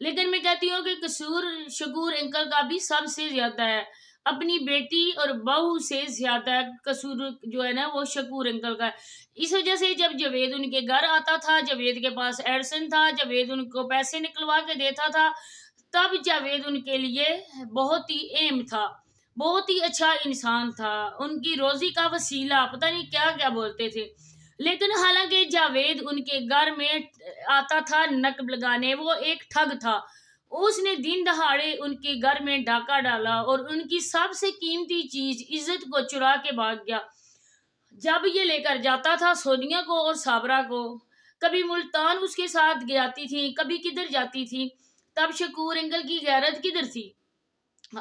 لیکن میں کہتی ہوں کہ قصور شکور انکل کا بھی سب سے زیادہ ہے، اپنی بیٹی اور بہو سے زیادہ قصور جو ہے نا وہ شکور انکل کا ہے۔ اس وجہ سے جب جاوید ان کے گھر آتا تھا، جاوید کے پاس ایڈسن تھا، جاوید ان کو پیسے نکلوا کے دیتا تھا، تب جاوید ان کے لیے بہت ہی اہم تھا، بہت ہی اچھا انسان تھا، ان کی روزی کا وسیلہ، پتہ نہیں کیا کیا بولتے تھے۔ لیکن حالانکہ جاوید ان کے گھر میں آتا تھا نقب لگانے، وہ ایک ٹھگ تھا، اس نے دن دہاڑے ان کے گھر میں ڈاکہ ڈالا اور ان کی سب سے قیمتی چیز عزت کو چرا کے بھاگ گیا۔ جب یہ لے کر جاتا تھا سونیا کو اور صابرہ کو، کبھی ملتان اس کے ساتھ جاتی تھی، کبھی کدھر جاتی تھی، تب شکور انکل کی غیرت کدھر تھی؟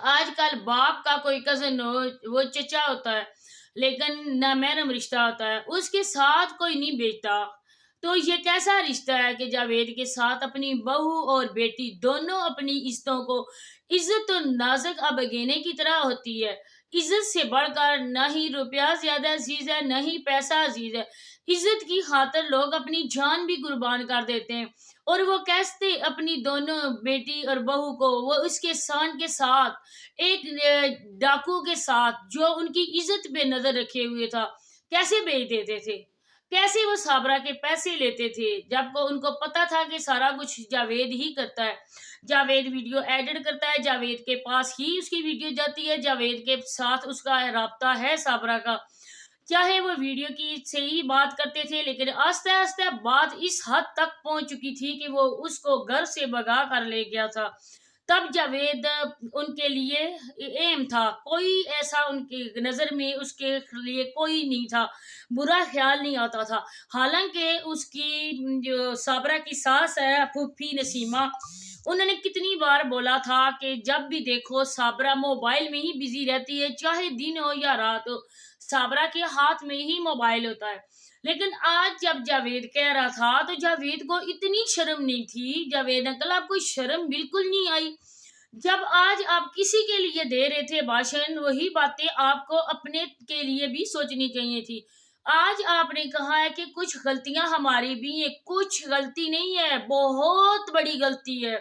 آج کل باپ کا کوئی کزن ہو، وہ چچا ہوتا ہے لیکن نہ محرم رشتہ ہوتا ہے، اس کے ساتھ کوئی نہیں بیچتا۔ تو یہ کیسا رشتہ ہے کہ جاوید کے ساتھ اپنی بہو اور بیٹی دونوں اپنی عزتوں کو، عزت تو نازک ابگینے کی طرح ہوتی ہے، عزت سے بڑھ کر نہ ہی روپیہ زیادہ عزیز ہے نہ ہی پیسہ عزیز ہے، عزت کی خاطر لوگ اپنی جان بھی قربان کر دیتے ہیں، اور وہ کیسے اپنی دونوں بیٹی اور بہو کو وہ اس کے سان کے ساتھ ایک ڈاکو کے ساتھ جو ان کی عزت پہ نظر رکھے ہوئے تھا کیسے بیچ دیتے تھے، کیسے وہ صابرہ کے پیسے لیتے تھے، جب کو ان کو پتا تھا کہ سارا کچھ جاوید ہی کرتا ہے، جاوید ویڈیو ایڈٹ کرتا ہے، جاوید کے پاس ہی اس کی ویڈیو جاتی ہے، جاوید کے ساتھ اس کا رابطہ ہے صابرہ کا، چاہے وہ ویڈیو کی سے ہی بات کرتے تھے، لیکن آہستہ آہستہ بات اس حد تک پہنچ چکی تھی کہ وہ اس کو گھر سے بھگا کر لے گیا تھا۔ تب جاوید ان کے لیے اہم تھا، کوئی ایسا ان کی نظر میں اس کے لیے کوئی نہیں تھا، برا خیال نہیں آتا تھا۔ حالانکہ اس کی جو صابرہ کی ساس ہے پھوپھی نسیمہ، انہوں نے کتنی بار بولا تھا کہ جب بھی دیکھو صابرہ موبائل میں ہی بزی رہتی ہے، چاہے دن ہو یا رات ہو، صابرہ کے ہاتھ میں ہی موبائل ہوتا ہے۔ لیکن آج جب جاوید کہہ رہا تھا تو جاوید کو اتنی شرم نہیں تھی، جاوید انکل آپ کو شرم بالکل نہیں آئی؟ جب آج آپ کسی کے لیے دے رہے تھے بھاشن، وہی باتیں آپ کو اپنے کے لیے بھی سوچنی چاہیے تھی۔ آج آپ نے کہا ہے کہ کچھ غلطیاں ہماری بھی ہیں، کچھ غلطی نہیں ہے، بہت بڑی غلطی ہے،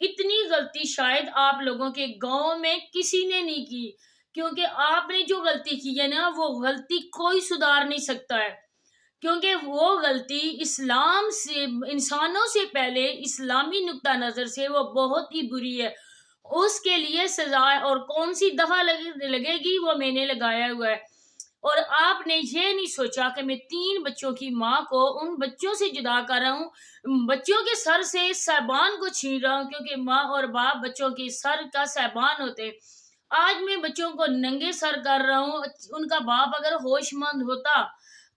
اتنی غلطی شاید آپ لوگوں کے گاؤں میں کسی نے نہیں کی، کیونکہ آپ نے جو غلطی کی ہے نا وہ غلطی کوئی سدھار نہیں سکتا ہے، کیونکہ وہ غلطی اسلام سے، انسانوں سے پہلے اسلامی نقطہ نظر سے وہ بہت ہی بری ہے، اس کے لیے سزا اور کون سی دفعہ لگے گی وہ میں نے لگایا ہوا ہے۔ اور آپ نے یہ نہیں سوچا کہ میں 3 بچوں کی ماں کو ان بچوں سے جدا کر رہا ہوں، بچوں کے سر سے سیبان کو چھین رہا ہوں، کیونکہ ماں اور باپ بچوں کے سر کا سیبان ہوتے ہیں۔ آج میں بچوں کو ننگے سر کر رہا ہوں، ان کا باپ اگر ہوش مند ہوتا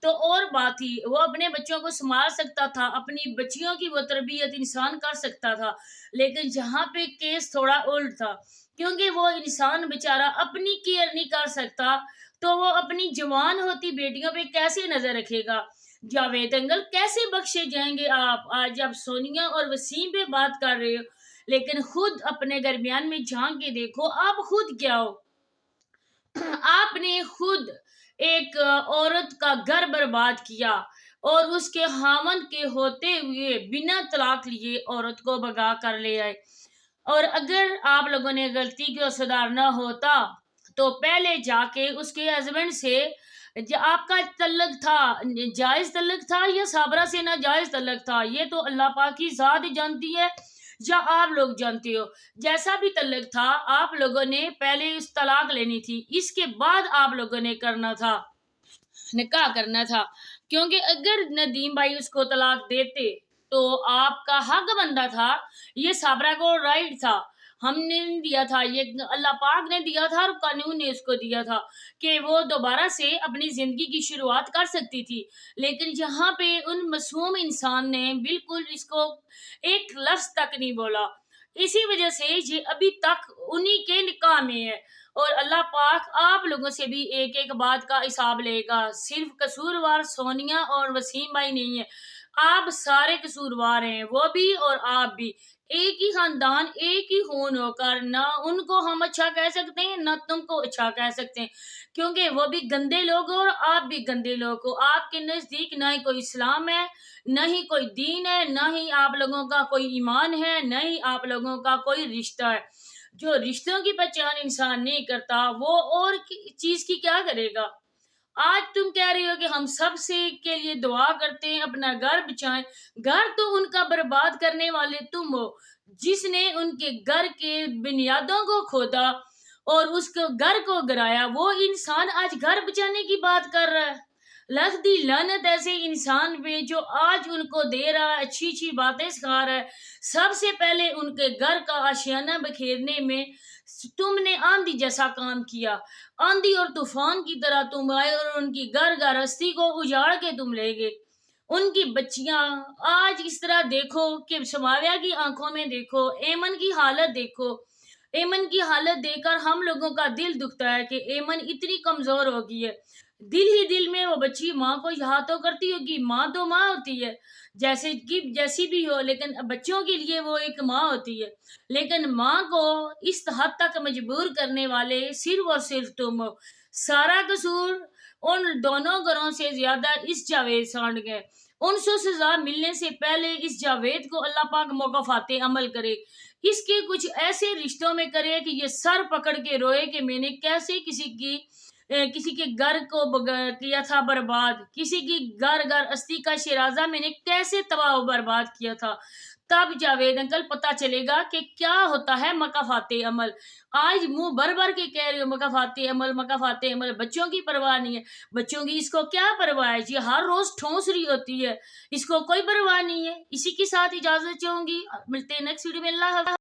تو اور بات تھی، وہ اپنے بچوں کو سنبھال سکتا تھا، اپنی بچیوں کی وہ تربیت انسان کر سکتا تھا، لیکن جہاں پہ کیس تھوڑا الٹ تھا، کیونکہ وہ انسان بیچارہ اپنی کیئر نہیں کر سکتا تو وہ اپنی جوان ہوتی بیٹیوں پہ کیسے نظر رکھے گا؟ جاوید انکل کیسے بخشے جائیں گے آپ؟ آج جب سونیا اور وسیم پہ بات کر رہے ہو، لیکن خود اپنے درمیان میں جھانک کے دیکھو آپ خود کیا ہو؟ آپ نے خود ایک عورت کا گھر برباد کیا اور اس کے خاوند کے ہوتے ہوئے بنا طلاق لیے عورت کو بھگا کر لے آئے، اور اگر آپ لوگوں نے غلطی کو سدھارنا ہوتا تو پہلے جا کے اس کے ہسبینڈ سے، آپ کا تعلق تھا جائز تعلق تھا یا صابرہ سے ناجائز تعلق تھا، یہ تو اللہ پاک کی ذات جانتی ہے یا آپ لوگ جانتے ہو، جیسا بھی تعلق تھا آپ لوگوں نے پہلے اس طلاق لینی تھی، اس کے بعد آپ لوگوں نے کرنا تھا، نکاح کرنا تھا، کیونکہ اگر ندیم بھائی اس کو طلاق دیتے تو آپ کا حق بنتا تھا، یہ صابرہ کو رائٹ تھا، ہم نے نہیں دیا تھا، یہ اللہ پاک نے دیا تھا اور قانون نے اس کو دیا تھا کہ وہ دوبارہ سے اپنی زندگی کی شروعات کر سکتی تھی، لیکن جہاں پہ ان معصوم انسان نے بالکل اس کو ایک لفظ تک نہیں بولا، اسی وجہ سے یہ ابھی تک انہی کے نکاح میں ہے، اور اللہ پاک آپ لوگوں سے بھی ایک ایک بات کا حساب لے گا، صرف قصوروار سونیا اور وسیم بھائی نہیں ہے، آپ سارے قصوروار ہیں، وہ بھی اور آپ بھی، ایک ہی خاندان، ایک ہی خون ہو کر نہ ان کو ہم اچھا کہہ سکتے ہیں نہ تم کو اچھا کہہ سکتے ہیں، کیونکہ وہ بھی گندے لوگ ہو اور آپ بھی گندے لوگ ہو۔ آپ کے نزدیک نہ ہی کوئی اسلام ہے، نہ ہی کوئی دین ہے، نہ ہی آپ لوگوں کا کوئی ایمان ہے، نہ ہی آپ لوگوں کا کوئی رشتہ ہے۔ جو رشتوں کی پہچان انسان نہیں کرتا وہ اور چیز کی کیا کرے گا؟ آج تم کہہ رہے ہو کہ ہم سب سے کے لیے دعا کرتے ہیں اپنا گھر بچائیں، گھر تو ان کا برباد کرنے والے تم ہو، جس نے ان کے گھر کے بنیادوں کو کھودا اور اس کو گھر کو گرایا، وہ انسان آج گھر بچانے کی بات کر رہا ہے۔ لکھ دی لعنت ایسے انسان پہ جو آج ان کو دے رہا ہے، اچھی اچھی باتیں سکھا رہا ہے۔ سب سے پہلے ان کے گھر کا آشیانہ بکھیرنے میں تم نے آندھی جیسا کام کیا، آندھی اور طوفان کی طرح تم آئے اور ان کی گھر گرہستی کو اجاڑ کے تم لے گئے۔ ان کی بچیاں آج اس طرح دیکھو کہ سماویہ کی آنکھوں میں دیکھو، ایمن کی حالت دیکھو، ایمن کی حالت دیکھ کر ہم لوگوں کا دل دکھتا ہے کہ ایمن اتنی کمزور ہو گئی ہے۔ دل ہی دل میں وہ بچی ماں کو یہاں تو کرتی ہوگی، ماں تو ماں ہوتی ہے، جیسے کہ جیسی بھی ہو، لیکن بچوں کے لیے وہ ایک ماں ہوتی ہے۔ لیکن ماں کو اس حد تک مجبور کرنے والے صرف اور صرف تم ہو۔ سارا قصور ان دونوں گھروں سے زیادہ اس جاوید سانڈ گئے۔ ان سے سزا ملنے سے پہلے اس جاوید کو اللہ پاک مکافات عمل کرے، اس کے کچھ ایسے رشتوں میں کرے کہ یہ سر پکڑ کے روئے کہ میں نے کیسے کسی کے گھر کو کیا تھا برباد، کسی کی گھر گھر استی کا شیرازہ میں نے کیسے تباہ و برباد کیا تھا۔ تب جاوید انکل پتا چلے گا کہ کیا ہوتا ہے مکافات عمل۔ آج منہ بھر بھر کے کہہ رہے ہو مکافات عمل، مکافات عمل، بچوں کی پرواہ نہیں ہے۔ بچوں کی اس کو کیا پرواہ ہے جی، ہر روز ٹھونس رہی ہوتی ہے، اس کو کوئی پرواہ نہیں ہے۔ اسی کے ساتھ اجازت چاہوں گی، ملتے ہیں نیکسٹ ویڈیو میں، اللہ حافظ۔